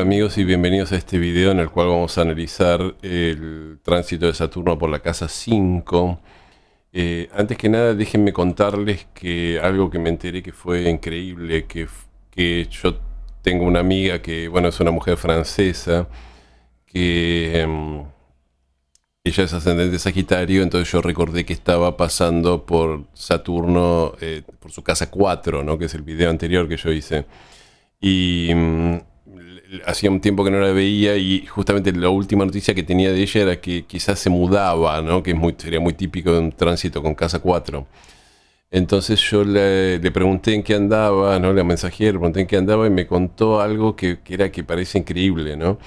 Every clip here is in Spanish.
amigos y bienvenidos a este video en el cual vamos a analizar el tránsito de Saturno por la casa 5. Antes que nada déjenme contarles que algo que me enteré que fue increíble, que yo tengo una amiga que, bueno, es una mujer francesa, que ella es ascendente Sagitario, entonces yo recordé que estaba pasando por Saturno, por su casa 4, ¿no? Que es el video anterior que yo hice. Y hacía un tiempo que no la veía y justamente la última noticia que tenía de ella era que quizás se mudaba, ¿no? Que sería muy típico de un tránsito con casa 4. Entonces yo le pregunté en qué andaba, ¿no? La mensajera, le pregunté en qué andaba y me contó algo que parece increíble, ¿no?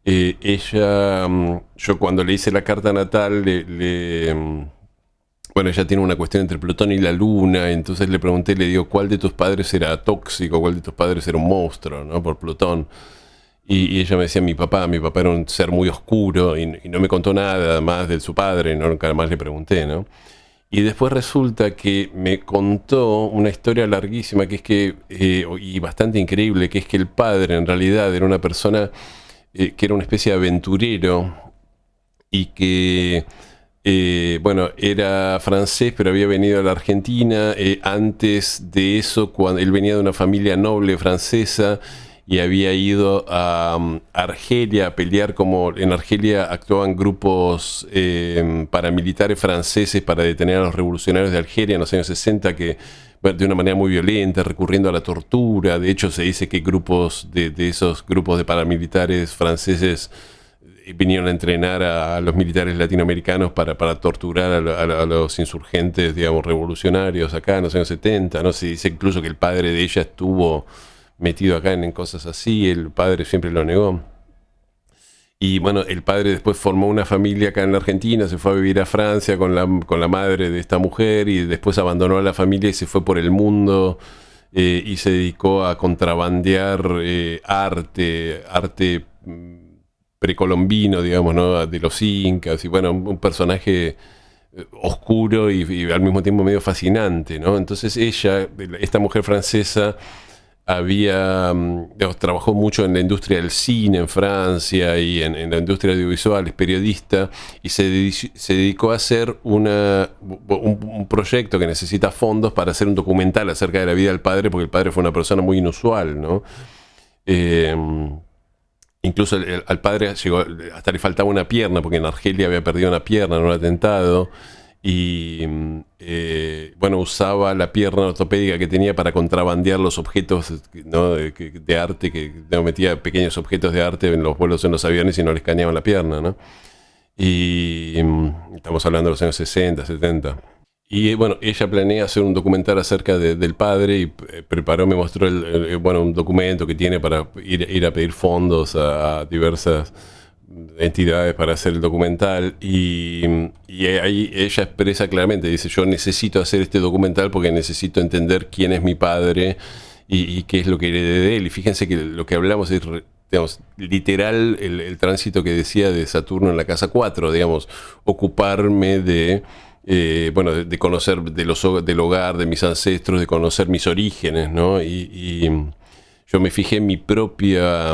Ella, yo cuando le hice la carta natal, bueno, ella tiene una cuestión entre Plutón y la Luna, entonces le pregunté, le digo, ¿cuál de tus padres era tóxico? ¿Cuál de tus padres era un monstruo, ¿no? Por Plutón. Y ella me decía, mi papá era un ser muy oscuro y no me contó nada más de su padre, ¿no? Nunca más le pregunté, ¿no? Y después resulta que me contó una historia larguísima que es que, y bastante increíble, que es que el padre en realidad era una persona que era una especie de aventurero y que, bueno, era francés, pero había venido a la Argentina. Antes de eso, cuando él venía de una familia noble francesa y había ido a Argelia a pelear, como en Argelia actuaban grupos paramilitares franceses para detener a los revolucionarios de Algeria en los años 60, que, bueno, de una manera muy violenta, recurriendo a la tortura. De hecho, se dice que grupos de esos grupos de paramilitares franceses vinieron a entrenar a los militares latinoamericanos para torturar a los insurgentes, digamos, revolucionarios acá en los años 70, ¿no? Se dice incluso que el padre de ella estuvo metido acá en cosas así, el padre siempre lo negó. Y bueno, el padre después formó una familia acá en la Argentina, se fue a vivir a Francia con la madre de esta mujer y después abandonó a la familia y se fue por el mundo y se dedicó a contrabandear arte precolombino, digamos, ¿no? De los incas, y bueno, un personaje oscuro y al mismo tiempo medio fascinante, ¿no? Entonces ella, esta mujer francesa, digamos, trabajó mucho en la industria del cine en Francia y en la industria audiovisual, es periodista, y se dedicó a hacer un proyecto que necesita fondos para hacer un documental acerca de la vida del padre, porque el padre fue una persona muy inusual, ¿no? Incluso al padre llegó, hasta le faltaba una pierna, porque en Argelia había perdido una pierna en un atentado. Y bueno, usaba la pierna ortopédica que tenía para contrabandear los objetos, ¿no? de arte, que, ¿no? Metía pequeños objetos de arte en los vuelos en los aviones y no les escaneaban la pierna, ¿no? Y estamos hablando de los años 60, 70. Y bueno, ella planea hacer un documental acerca del padre y preparó, me mostró bueno, un documento que tiene para ir a pedir fondos a diversas entidades para hacer el documental. Y ahí ella expresa claramente, dice, yo necesito hacer este documental porque necesito entender quién es mi padre y qué es lo que heredé de él. Y fíjense que lo que hablamos es, digamos, literal el tránsito que decía de Saturno en la casa 4, digamos, ocuparme de bueno, de conocer del hogar, de mis ancestros, de conocer mis orígenes, ¿no? Y yo me fijé en mi propia,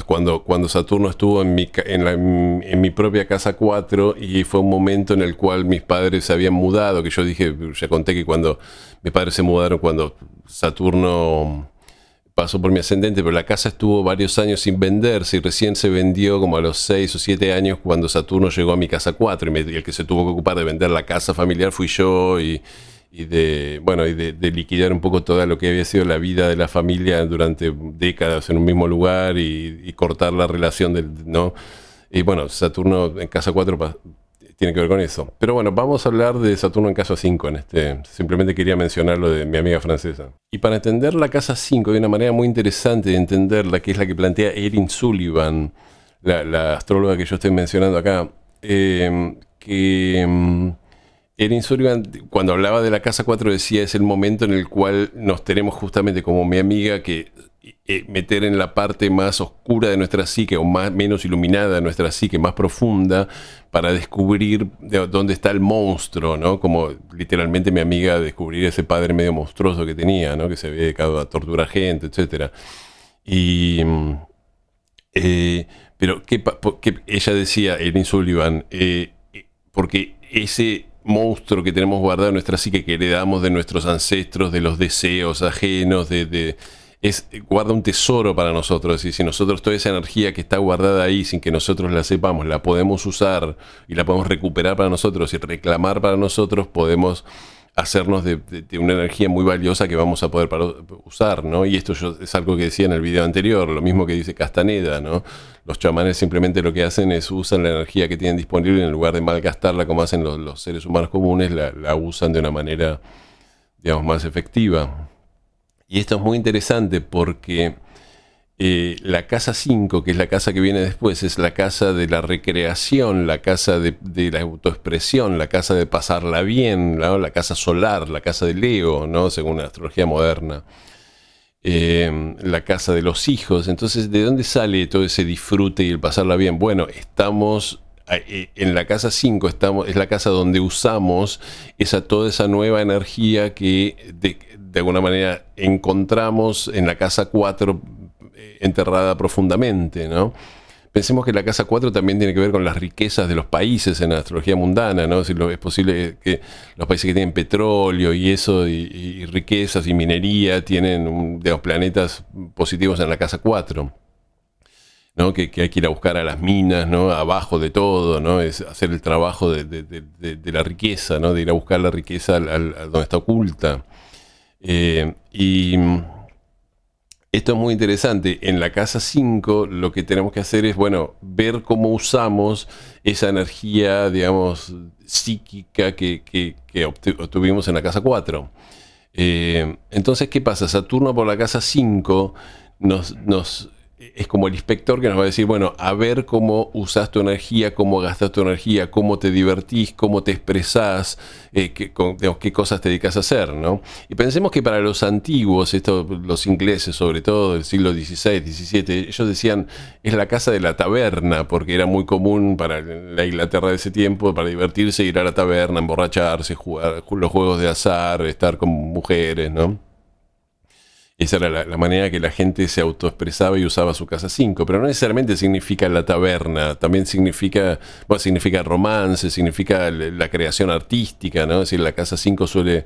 cuando Saturno estuvo en mi propia casa 4, y fue un momento en el cual mis padres se habían mudado, que yo dije, ya conté que cuando mis padres se mudaron, cuando Saturno pasó por mi ascendente, pero la casa estuvo varios años sin venderse y recién se vendió como a los 6 o 7 años cuando Saturno llegó a mi casa 4 y el que se tuvo que ocupar de vender la casa familiar fui yo y de liquidar un poco toda lo que había sido la vida de la familia durante décadas en un mismo lugar y cortar la relación ¿no? Y bueno, Saturno en casa 4 tiene que ver con eso. Pero bueno, vamos a hablar de Saturno en casa 5 en este. Simplemente quería mencionar lo de mi amiga francesa. Y para entender la casa 5 de una manera muy interesante de entenderla, que es la que plantea Erin Sullivan, la astróloga que yo estoy mencionando acá, Erin Sullivan, cuando hablaba de la casa 4, decía, es el momento en el cual nos tenemos justamente como mi amiga que meter en la parte más oscura de nuestra psique, o menos iluminada de nuestra psique, más profunda, para descubrir dónde está el monstruo, ¿no? Como literalmente mi amiga descubrir ese padre medio monstruoso que tenía, ¿no? Que se había dedicado a torturar gente, etcétera. Y, eh, pero que ella decía, Erin Sullivan, porque ese monstruo que tenemos guardado en nuestra psique, que heredamos de nuestros ancestros, de los deseos ajenos, guarda un tesoro para nosotros. Y si nosotros toda esa energía que está guardada ahí, sin que nosotros la sepamos, la podemos usar y la podemos recuperar para nosotros y reclamar para nosotros, podemos hacernos de una energía muy valiosa que vamos a poder usar, ¿no? Y esto es algo que decía en el video anterior, lo mismo que dice Castaneda, ¿no? Los chamanes simplemente lo que hacen es usan la energía que tienen disponible, en lugar de malgastarla como hacen los seres humanos comunes, la usan de una manera, digamos, más efectiva. Y esto es muy interesante porque la casa 5, que es la casa que viene después, es la casa de la recreación, la casa de la autoexpresión, la casa de pasarla bien, ¿no? La casa solar, la casa del ego, ¿no? Según la astrología moderna. La casa de los hijos. Entonces, ¿de dónde sale todo ese disfrute y el pasarla bien? Bueno, estamos en la casa 5, es la casa donde usamos toda esa nueva energía que de alguna manera encontramos en la casa 4 enterrada profundamente, ¿no? Pensemos que la casa 4 también tiene que ver con las riquezas de los países en la astrología mundana, ¿no? Si es posible que los países que tienen petróleo y eso, y riquezas y minería, tienen de los planetas positivos en la casa 4, ¿no? Que hay que ir a buscar a las minas, ¿no? Abajo de todo, ¿no? Es hacer el trabajo de la riqueza, ¿no? De ir a buscar la riqueza a donde está oculta. Y esto es muy interesante. En la casa 5 lo que tenemos que hacer es, bueno, ver cómo usamos esa energía, digamos, psíquica que obtuvimos en la casa 4. Entonces, ¿qué pasa? Saturno por la casa 5 es como el inspector que nos va a decir, bueno, a ver cómo usas tu energía, cómo gastas tu energía, cómo te divertís, cómo te expresás, qué cosas te dedicas a hacer, ¿no? Y pensemos que para los antiguos, los ingleses sobre todo del siglo XVI, XVII, ellos decían, es la casa de la taberna, porque era muy común para la Inglaterra de ese tiempo, para divertirse, ir a la taberna, emborracharse, jugar los juegos de azar, estar con mujeres, ¿no? Esa era la manera que la gente se autoexpresaba y usaba su casa 5, pero no necesariamente significa la taberna, también significa romance, significa la creación artística, ¿no? Es decir, la casa 5 suele,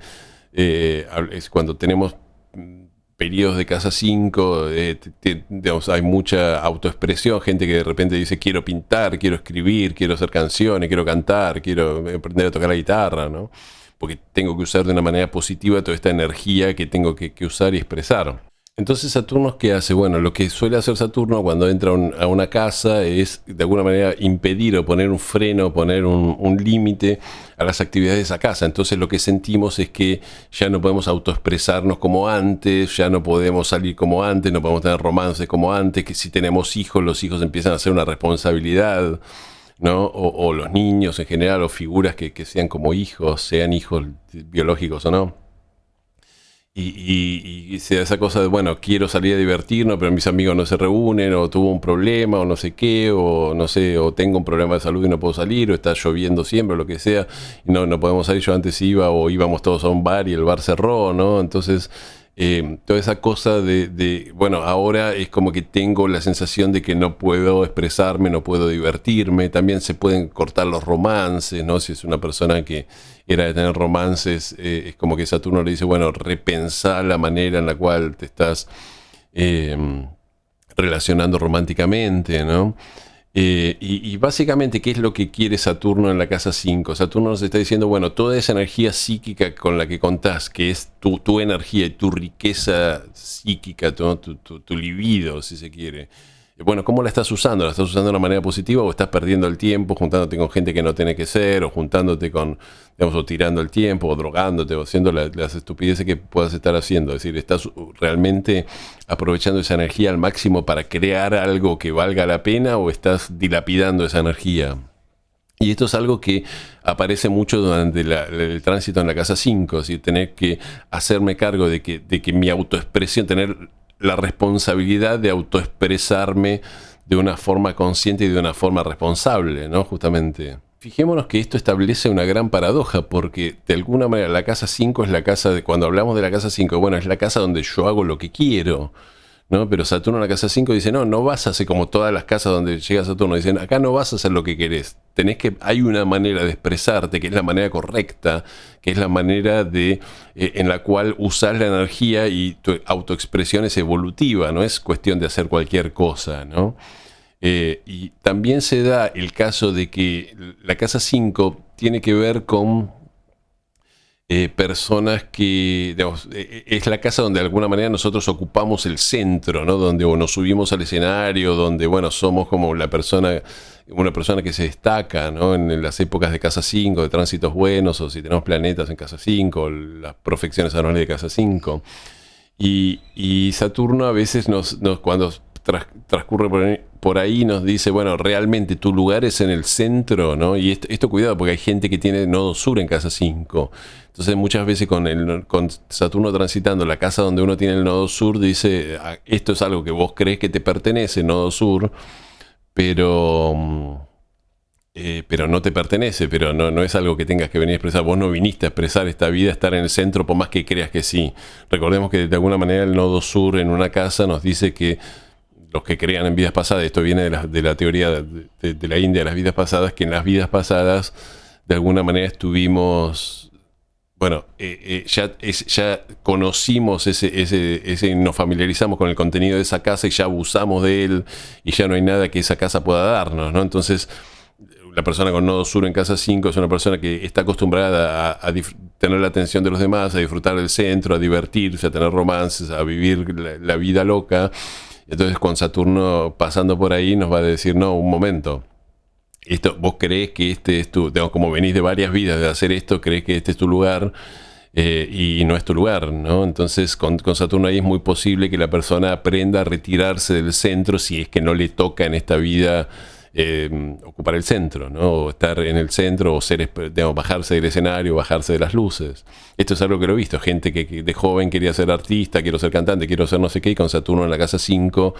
es cuando tenemos periodos de casa 5, digamos, hay mucha autoexpresión, gente que de repente dice quiero pintar, quiero escribir, quiero hacer canciones, quiero cantar, quiero aprender a tocar la guitarra, ¿no? Porque tengo que usar de una manera positiva toda esta energía que tengo que usar y expresar. Entonces, ¿Saturno qué hace? Bueno, lo que suele hacer Saturno cuando entra a una casa es de alguna manera impedir o poner un freno, poner un límite a las actividades de esa casa. Entonces lo que sentimos es que ya no podemos autoexpresarnos como antes, ya no podemos salir como antes, no podemos tener romances como antes, que si tenemos hijos, los hijos empiezan a ser una responsabilidad, ¿no? O los niños en general, o figuras que sean como hijos, sean hijos biológicos o no. Y se da esa cosa de, bueno, quiero salir a divertirnos, pero mis amigos no se reúnen, o tuvo un problema, o no sé qué, o no sé, o tengo un problema de salud y no puedo salir, o está lloviendo siempre, o lo que sea, y no podemos salir. Yo antes iba, o íbamos todos a un bar y el bar cerró, ¿no? Entonces, toda esa cosa bueno, ahora es como que tengo la sensación de que no puedo expresarme, no puedo divertirme. También se pueden cortar los romances, ¿no? Si es una persona que era de tener romances, es como que Saturno le dice, bueno, repensá la manera en la cual te estás relacionando románticamente, ¿no? Y básicamente, ¿qué es lo que quiere Saturno en la casa 5? Saturno nos está diciendo, bueno, toda esa energía psíquica con la que contás, que es tu energía y tu riqueza psíquica, tu libido, si se quiere. Bueno, ¿cómo la estás usando? ¿La estás usando de una manera positiva o estás perdiendo el tiempo juntándote con gente que no tiene que ser, o juntándote con, digamos, o tirando el tiempo, o drogándote, o haciendo las estupideces que puedas estar haciendo? Es decir, ¿estás realmente aprovechando esa energía al máximo para crear algo que valga la pena, o estás dilapidando esa energía? Y esto es algo que aparece mucho durante el tránsito en la casa 5, es decir, tener que hacerme cargo de que mi autoexpresión, tener la responsabilidad de autoexpresarme de una forma consciente y de una forma responsable, ¿no? Justamente. Fijémonos que esto establece una gran paradoja, porque de alguna manera la casa 5 es la casa cuando hablamos de la casa 5, bueno, es la casa donde yo hago lo que quiero, ¿no? Pero Saturno en la casa 5 dice, no, no vas a hacer como todas las casas donde llega Saturno. Dicen, acá no vas a hacer lo que querés. Hay una manera de expresarte, que es la manera correcta, que es la manera en la cual usás la energía y tu autoexpresión es evolutiva, no es cuestión de hacer cualquier cosa, ¿no? Y también se da el caso de que la casa 5 tiene que ver con personas que, digamos, es la casa donde de alguna manera nosotros ocupamos el centro, ¿no? Donde nos subimos al escenario, donde, bueno, somos como una persona que se destaca, ¿no? En las épocas de casa 5, de tránsitos buenos, o si tenemos planetas en casa 5, las profecciones anuales de casa 5. Y Saturno a veces cuando transcurre por ahí nos dice, bueno, realmente tu lugar es en el centro, ¿no? Y esto cuidado, porque hay gente que tiene nodo sur en casa 5. Entonces muchas veces con Saturno transitando la casa donde uno tiene el nodo sur, dice, esto es algo que vos crees que te pertenece, nodo sur, pero no te pertenece, pero no es algo que tengas que venir a expresar. Vos no viniste a expresar esta vida, estar en el centro, por más que creas que sí. Recordemos que de alguna manera el nodo sur en una casa nos dice que los que crean en vidas pasadas, esto viene de la teoría de la India de las vidas pasadas, que en las vidas pasadas de alguna manera estuvimos, bueno, ya conocimos nos familiarizamos con el contenido de esa casa y ya abusamos de él y ya no hay nada que esa casa pueda darnos, ¿no? Entonces, la persona con nodo sur en casa 5 es una persona que está acostumbrada a tener la atención de los demás, a disfrutar del centro, a divertirse, a tener romances, a vivir la vida loca. Entonces, con Saturno pasando por ahí, nos va a decir, no, un momento. Vos creés que este es digamos, como venís de varias vidas de hacer esto, creés que este es tu lugar y no es tu lugar, ¿no? Entonces, con Saturno ahí es muy posible que la persona aprenda a retirarse del centro si es que no le toca en esta vida ocupar el centro, ¿no? O estar en el centro, o digamos, bajarse del escenario, bajarse de las luces. Esto es algo que lo he visto, gente que de joven quería ser artista, quiero ser cantante, quiero ser no sé qué, y con Saturno en la casa 5,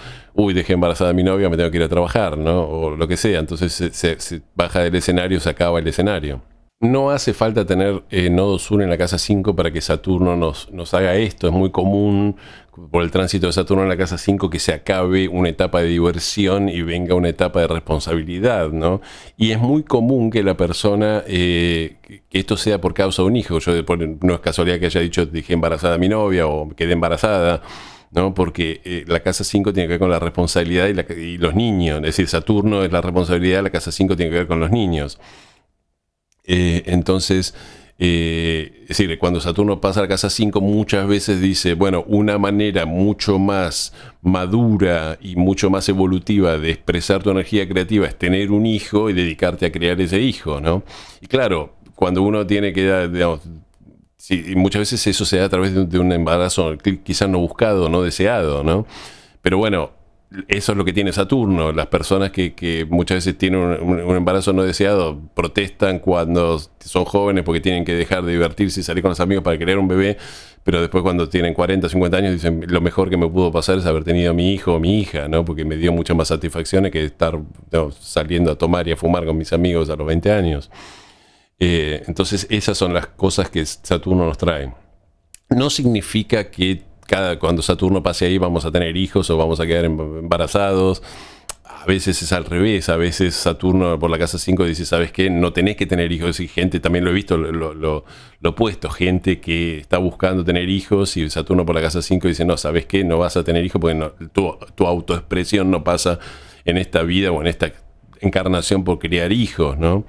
dejé embarazada a mi novia, me tengo que ir a trabajar, ¿no? O lo que sea, entonces se baja del escenario, se acaba el escenario. No hace falta tener nodo sur en la casa 5 para que Saturno nos haga esto. Es muy común por el tránsito de Saturno en la casa 5 que se acabe una etapa de diversión y venga una etapa de responsabilidad, ¿no? Y es muy común que la persona, que esto sea por causa de un hijo. No es casualidad que haya dicho, dejé embarazada a mi novia o quedé embarazada, ¿no? Porque la casa 5 tiene que ver con la responsabilidad y los niños. Es decir, Saturno es la responsabilidad, la casa 5 tiene que ver con los niños. Entonces, es decir, cuando Saturno pasa a la casa 5 muchas veces dice, bueno, una manera mucho más madura y mucho más evolutiva de expresar tu energía creativa es tener un hijo y dedicarte a criar ese hijo, ¿no? Y claro, cuando uno tiene que dar, digamos, sí, y muchas veces eso se da a través de un embarazo quizás no buscado, no deseado, ¿no? Pero bueno, eso es lo que tiene Saturno. Las personas que muchas veces tienen un embarazo no deseado protestan cuando son jóvenes porque tienen que dejar de divertirse y salir con los amigos para crear un bebé, pero después cuando tienen 40, 50 años dicen, lo mejor que me pudo pasar es haber tenido a mi hijo o mi hija, ¿no? Porque me dio muchas más satisfacciones que estar, ¿no?, saliendo a tomar y a fumar con mis amigos a los 20 años. Entonces esas son las cosas que Saturno nos trae. No significa que cuando Saturno pase ahí vamos a tener hijos o vamos a quedar embarazados. A veces es al revés, a veces Saturno por la casa 5 dice, ¿sabes qué? No tenés que tener hijos. Y gente, también lo he visto lo opuesto, gente que está buscando tener hijos y Saturno por la casa 5 dice, no, ¿sabes qué? No vas a tener hijos porque tu autoexpresión no pasa en esta vida o en esta encarnación por criar hijos, ¿no?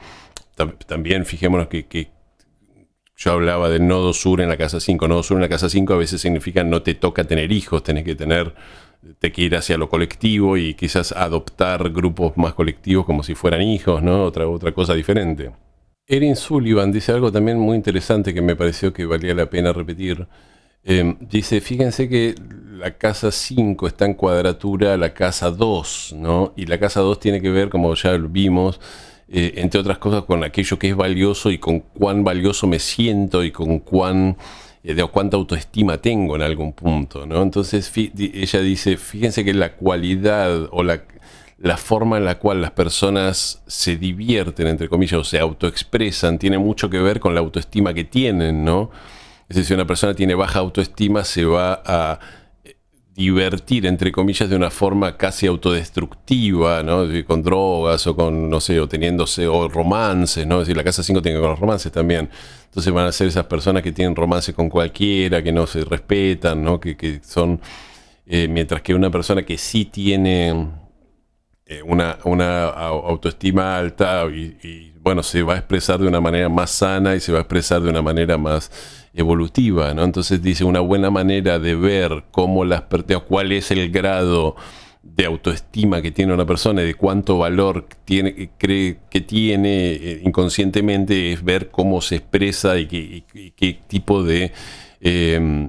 También fijémonos que yo hablaba del nodo sur en la casa 5. Nodo sur en la casa 5 a veces significa no te toca tener hijos, tenés que ir hacia lo colectivo y quizás adoptar grupos más colectivos como si fueran hijos, ¿no? Otra cosa diferente. Erin Sullivan dice algo también muy interesante que me pareció que valía la pena repetir. Dice, fíjense que la casa 5 está en cuadratura a la casa 2, ¿no? Y la casa 2 tiene que ver, como ya vimos, entre otras cosas, con aquello que es valioso y con cuán valioso me siento y con cuánta autoestima tengo en algún punto, ¿no? Entonces ella dice, fíjense que la cualidad o la forma en la cual las personas se divierten, entre comillas, o se autoexpresan, tiene mucho que ver con la autoestima que tienen, ¿no? Es decir, si una persona tiene baja autoestima, se va a divertir, entre comillas, de una forma casi autodestructiva, ¿no? Con drogas o con, no sé, o teniéndose, o romances, ¿no? Es decir, la casa 5 tiene que ver con los romances también. Entonces van a ser esas personas que tienen romances con cualquiera, que no se respetan, ¿no? Que son, mientras que una persona que sí tiene una autoestima alta bueno, se va a expresar de una manera más sana y se va a expresar de una manera más evolutiva, ¿no? Entonces dice, una buena manera de ver cómo cuál es el grado de autoestima que tiene una persona y de cuánto valor cree que tiene inconscientemente, es ver cómo se expresa y qué tipo de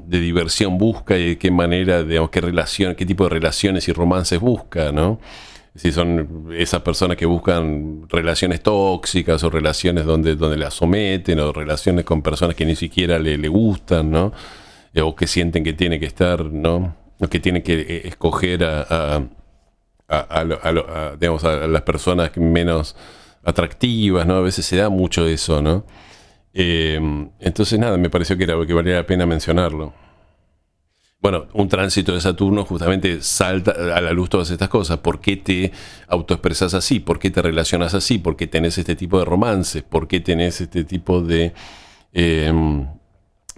diversión busca y de qué manera, digamos, qué tipo de relaciones y romances busca, ¿no? Si son esas personas que buscan relaciones tóxicas o relaciones donde las someten, o relaciones con personas que ni siquiera le gustan, ¿no? O que sienten que tiene que estar, ¿no? O que tiene que escoger digamos, a las personas menos atractivas, ¿no? A veces se da mucho eso, ¿no? Entonces nada, me pareció que valía la pena mencionarlo. Bueno, un tránsito de Saturno justamente salta a la luz todas estas cosas. ¿Por qué te autoexpresas así? ¿Por qué te relacionas así? ¿Por qué tenés este tipo de romances? ¿Por qué tenés este tipo de...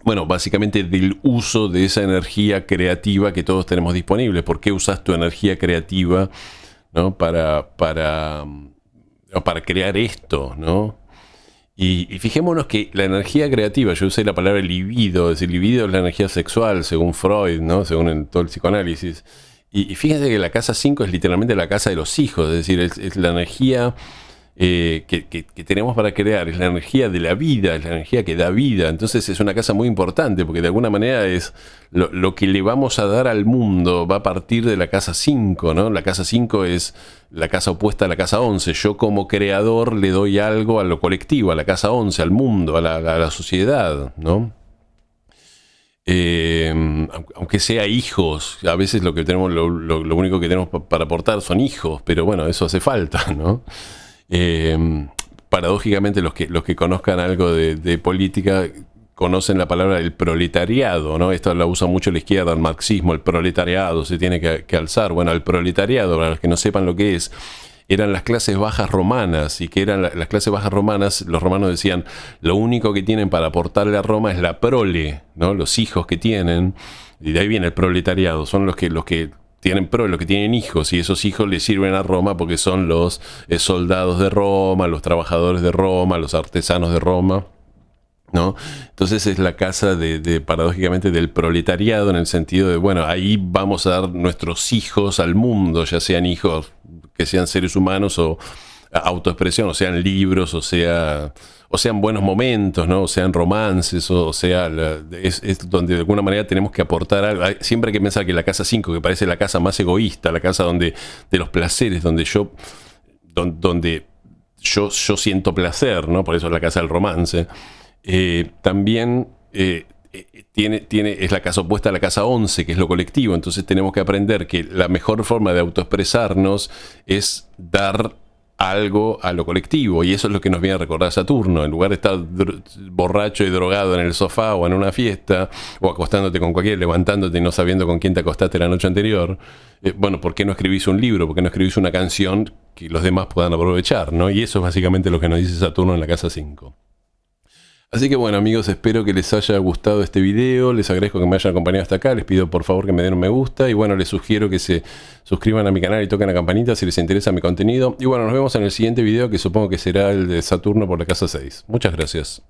bueno, básicamente del uso de esa energía creativa que todos tenemos disponible? ¿Por qué usas tu energía creativa, ¿no? para crear esto, ¿no? Y fijémonos que la energía creativa, yo usé la palabra libido, es decir, libido es la energía sexual, según Freud, ¿no? Según todo el psicoanálisis. Y fíjense que la casa 5 es literalmente la casa de los hijos, es decir, es la energía que tenemos para crear, es la energía de la vida, es la energía que da vida. Entonces es una casa muy importante, porque de alguna manera es lo que le vamos a dar al mundo va a partir de la casa 5, ¿no? La casa 5 es la casa opuesta a la casa 11. Yo como creador le doy algo a lo colectivo, a la casa 11, al mundo, a la sociedad, ¿no? Aunque sea hijos, a veces lo único que tenemos para aportar son hijos, pero bueno, eso hace falta, ¿no? Paradójicamente los que conozcan algo de política conocen la palabra el proletariado, ¿no? Esto la usa mucho la izquierda, el marxismo, el proletariado se tiene que alzar. Bueno, el proletariado, para los que no sepan lo que es, eran las clases bajas romanas, y que eran las clases bajas romanas, los romanos decían, lo único que tienen para aportarle a Roma es la prole, ¿no? Los hijos que tienen, y de ahí viene el proletariado, son los que tienen los que tienen hijos, y esos hijos le sirven a Roma porque son los soldados de Roma, los trabajadores de Roma, los artesanos de Roma, ¿no? Entonces es la casa paradójicamente del proletariado, en el sentido de, bueno, ahí vamos a dar nuestros hijos al mundo, ya sean hijos que sean seres humanos o autoexpresión, o sean libros, o sean buenos momentos, ¿no? O sean romances, o sea, es donde de alguna manera tenemos que aportar algo. Siempre hay que pensar que la casa 5, que parece la casa más egoísta, la casa de los placeres, donde yo siento placer, ¿no? Por eso es la casa del romance. También es la casa opuesta a la casa 11, que es lo colectivo. Entonces tenemos que aprender que la mejor forma de autoexpresarnos es dar algo a lo colectivo, y eso es lo que nos viene a recordar Saturno. En lugar de estar borracho y drogado en el sofá o en una fiesta, o acostándote con cualquiera, levantándote y no sabiendo con quién te acostaste la noche anterior, bueno, ¿por qué no escribís un libro? ¿Por qué no escribís una canción que los demás puedan aprovechar, ¿no? Y eso es básicamente lo que nos dice Saturno en la casa 5. Así que bueno, amigos, espero que les haya gustado este video. Les agradezco que me hayan acompañado hasta acá. Les pido por favor que me den un me gusta. Y bueno, les sugiero que se suscriban a mi canal y toquen la campanita si les interesa mi contenido. Y bueno, nos vemos en el siguiente video, que supongo que será el de Saturno por la casa 6. Muchas gracias.